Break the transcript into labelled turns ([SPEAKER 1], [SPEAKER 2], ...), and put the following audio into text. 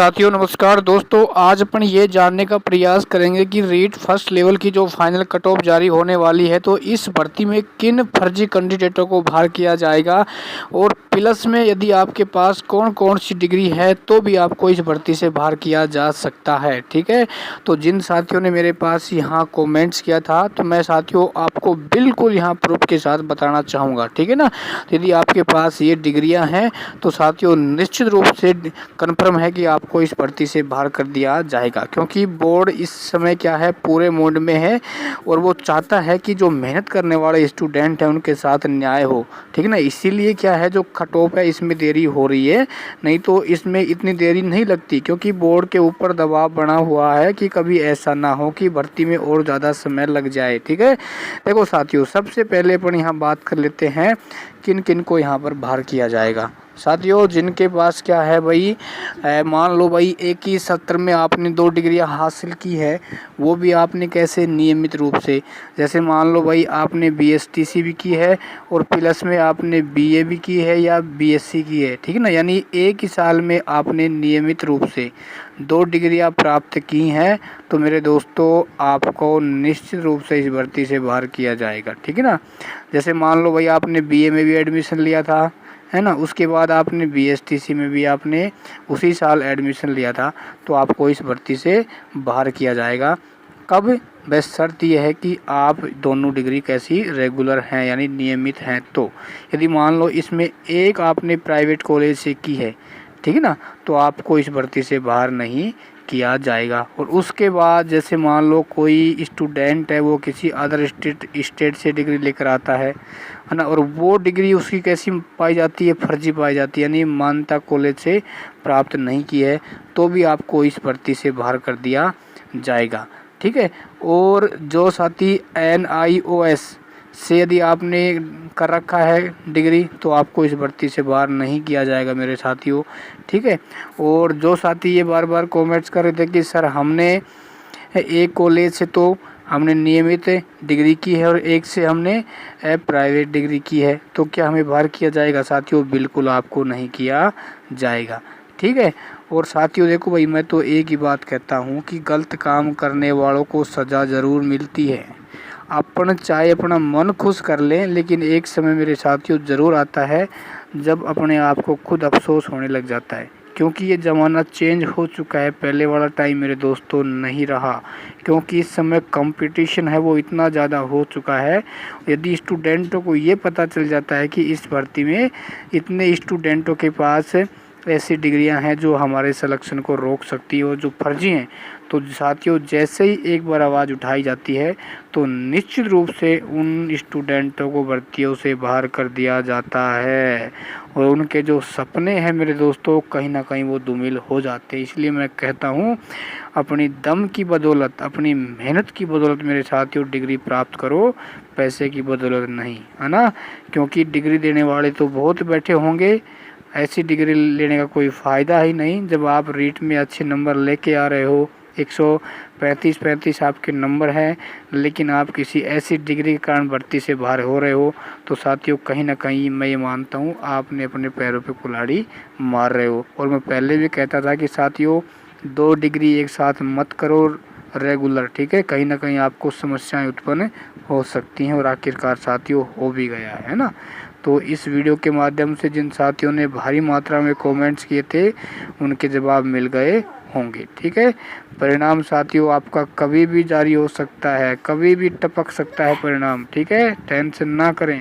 [SPEAKER 1] साथियों नमस्कार दोस्तों, आज अपन ये जानने का प्रयास करेंगे कि रीट फर्स्ट लेवल की जो फाइनल कट ऑफ जारी होने वाली है तो इस भर्ती में किन फर्जी कैंडिडेटों को बाहर किया जाएगा और प्लस में यदि आपके पास कौन कौन सी डिग्री है तो भी आपको इस भर्ती से बाहर किया जा सकता है। ठीक है, तो जिन साथियों ने मेरे पास यहाँ कॉमेंट्स किया था तो मैं साथियों आपको बिल्कुल यहाँ प्रूफ के साथ बताना चाहूँगा। ठीक है ना, तो यदि आपके पास ये डिग्रियाँ हैं तो साथियों निश्चित रूप से कन्फर्म है कि आपको इस भर्ती से बाहर कर दिया जाएगा, क्योंकि बोर्ड इस समय क्या है पूरे मोड में है और वो चाहता है कि जो मेहनत करने वाले स्टूडेंट हैं उनके साथ न्याय हो। ठीक है ना, इसीलिए क्या है जो कट ऑफ है इसमें देरी हो रही है, नहीं तो इसमें इतनी देरी नहीं लगती, क्योंकि बोर्ड के ऊपर दबाव बना हुआ है कि कभी ऐसा ना हो कि भर्ती में और ज़्यादा समय लग जाए। ठीक है, देखो साथियों सबसे पहले अपन यहाँ बात कर लेते हैं किन किन को यहाँ पर बाहर किया जाएगा। साथियों जिनके पास क्या है भाई, मान लो भाई एक ही सत्र में आपने 2 डिग्रियां हासिल की है, वो भी आपने कैसे नियमित रूप से, जैसे मान लो भाई आपने बीएसटीसी भी की है और प्लस में आपने बीए भी की है या बीएससी की है। ठीक है ना, यानी एक ही साल में आपने नियमित रूप से 2 डिग्रियां प्राप्त की हैं तो मेरे दोस्तों आपको निश्चित रूप से इस भर्ती से बाहर किया जाएगा। ठीक है ना, जैसे मान लो भाई आपने बीए में भी एडमिशन लिया था, है ना, उसके बाद आपने बीएसटीसी में भी आपने उसी साल एडमिशन लिया था तो आपको इस भर्ती से बाहर किया जाएगा। कब? बस शर्त यह है कि आप दोनों डिग्री कैसी रेगुलर हैं यानी नियमित हैं। तो यदि मान लो इसमें एक आपने प्राइवेट कॉलेज से की है, ठीक है ना, तो आपको इस भर्ती से बाहर नहीं किया जाएगा। और उसके बाद जैसे मान लो कोई स्टूडेंट है वो किसी अदर स्टेट से डिग्री लेकर आता है ना, और वो डिग्री उसकी कैसी पाई जाती है, फर्जी पाई जाती है, यानी मान्यता कॉलेज से प्राप्त नहीं की है, तो भी आपको इस भर्ती से बाहर कर दिया जाएगा। ठीक है, और जो साथी NIOS से यदि आपने कर रखा है डिग्री तो आपको इस भर्ती से बाहर नहीं किया जाएगा मेरे साथियों। ठीक है, और जो साथी ये बार बार कमेंट्स कर रहे थे कि सर हमने एक कॉलेज से तो हमने नियमित डिग्री की है और एक से हमने प्राइवेट डिग्री की है, तो क्या हमें बाहर किया जाएगा? साथियों बिल्कुल आपको नहीं किया जाएगा। ठीक है, और साथियों देखो भाई मैं तो एक ही बात कहता हूँ कि गलत काम करने वालों को सज़ा ज़रूर मिलती है। अपन चाहे अपना मन खुश कर लें, लेकिन एक समय मेरे साथियों ज़रूर आता है जब अपने आप को खुद अफसोस होने लग जाता है, क्योंकि ये ज़माना चेंज हो चुका है। पहले वाला टाइम मेरे दोस्तों नहीं रहा, क्योंकि इस समय कंपटीशन है वो इतना ज़्यादा हो चुका है। यदि स्टूडेंटों को ये पता चल जाता है कि इस भर्ती में इतने स्टूडेंटों के पास ऐसी डिग्रियां हैं जो हमारे सिलेक्शन को रोक सकती है और जो फर्जी हैं, तो साथियों जैसे ही एक बार आवाज़ उठाई जाती है तो निश्चित रूप से उन स्टूडेंटों को भर्तियों से बाहर कर दिया जाता है और उनके जो सपने हैं मेरे दोस्तों कहीं ना कहीं वो धूमिल हो जाते हैं। इसलिए मैं कहता हूँ अपनी दम की बदौलत, अपनी मेहनत की बदौलत मेरे साथियों डिग्री प्राप्त करो, पैसे की बदौलत नहीं, है ना, क्योंकि डिग्री देने वाले तो बहुत बैठे होंगे, ऐसी डिग्री लेने का कोई फ़ायदा ही नहीं। जब आप रीट में अच्छे नंबर लेके आ रहे हो, 135 आपके नंबर हैं, लेकिन आप किसी ऐसी डिग्री के कारण भर्ती से बाहर हो रहे हो, तो साथियों कहीं ना कहीं मैं ये मानता हूँ आपने अपने पैरों पे कुल्हाड़ी मार रहे हो। और मैं पहले भी कहता था कि साथियों 2 डिग्री एक साथ मत करो रेगुलर। ठीक है, कहीं ना कहीं आपको समस्याएं उत्पन्न हो सकती हैं और आखिरकार साथियों हो भी गया है ना। तो इस वीडियो के माध्यम से जिन साथियों ने भारी मात्रा में कमेंट्स किए थे उनके जवाब मिल गए होंगे। ठीक है, परिणाम साथियों आपका कभी भी जारी हो सकता है, कभी भी टपक सकता है परिणाम। ठीक है, टेंशन ना करें।